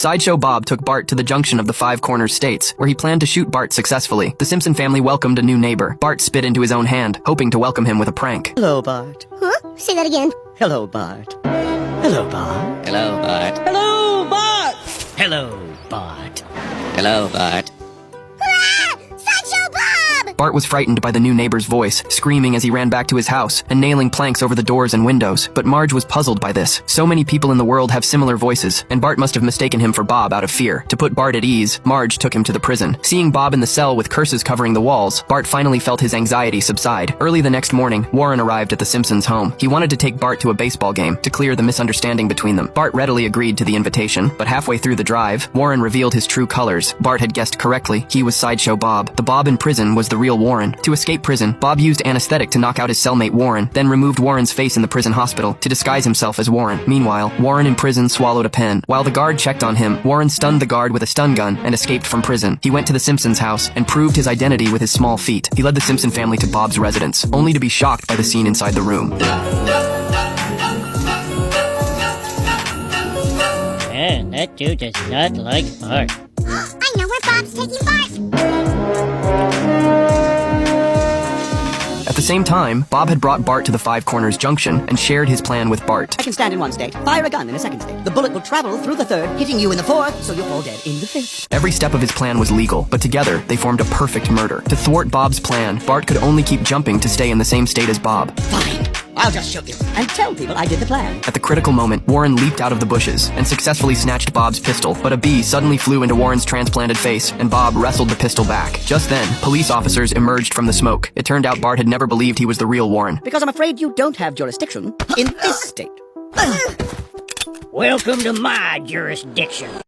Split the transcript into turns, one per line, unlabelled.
Sideshow Bob took Bart to the junction of the Five Corners states, where he planned to shoot Bart successfully. The Simpson family welcomed a new neighbor. Bart spit into his own hand, hoping to welcome him with a prank.
Hello, Bart.
Huh? Say that again.
Hello, Bart. Hello, Bart.
Hello, Bart.
Hello, Bart. Hello, Bart.
Hello, Bart.
Sideshow Bob!
Bart was frightened by the new neighbor's voice, screaming as he ran back to his house and nailing planks over the doors and windows. But Marge was puzzled by this. So many people in the world have similar voices, and Bart must have mistaken him for Bob out of fear. To put Bart at ease, Marge took him to the prison. Seeing Bob in the cell with curses covering the walls, Bart finally felt his anxiety subside. Early the next morning, Warren arrived at the Simpsons' home. He wanted to take Bart to a baseball game to clear the misunderstanding between them. Bart readily agreed to the invitation, but halfway through the drive, Warren revealed his true colors. Bart had guessed correctly. He was Sideshow Bob. The Bob in prison was the real Warren. To escape prison, Bob used anesthetic to knock out his cellmate Warren, then removed Warren's face in the prison hospital to disguise himself as Warren. Meanwhile, Warren in prison swallowed a pen. While the guard checked on him, Warren stunned the guard with a stun gun and escaped from prison. He went to the Simpsons' house and proved his identity with his small feet. He led the Simpson family to Bob's residence, only to be shocked by the scene inside the room.
Man, that dude does not like Bart.
I know where Bob's taking Bart!
At the same time, Bob had brought Bart to the Five Corners Junction and shared his plan with Bart.
I can stand in one state, fire a gun in a second state. The bullet will travel through the third, hitting you in the fourth, so you'll fall dead in the fifth.
Every step of his plan was legal, but together they formed a perfect murder. To thwart Bob's plan, Bart could only keep jumping to stay in the same state as Bob.
Fine. I'll just shoot you and tell people I did the plan.
At the critical moment, Warren leaped out of the bushes and successfully snatched Bob's pistol, but a bee suddenly flew into Warren's transplanted face, and Bob wrestled the pistol back. Just then, police officers emerged from the smoke. It turned out Bart had never believed he was the real Warren.
Because I'm afraid you don't have jurisdiction in this state.
Welcome to my jurisdiction.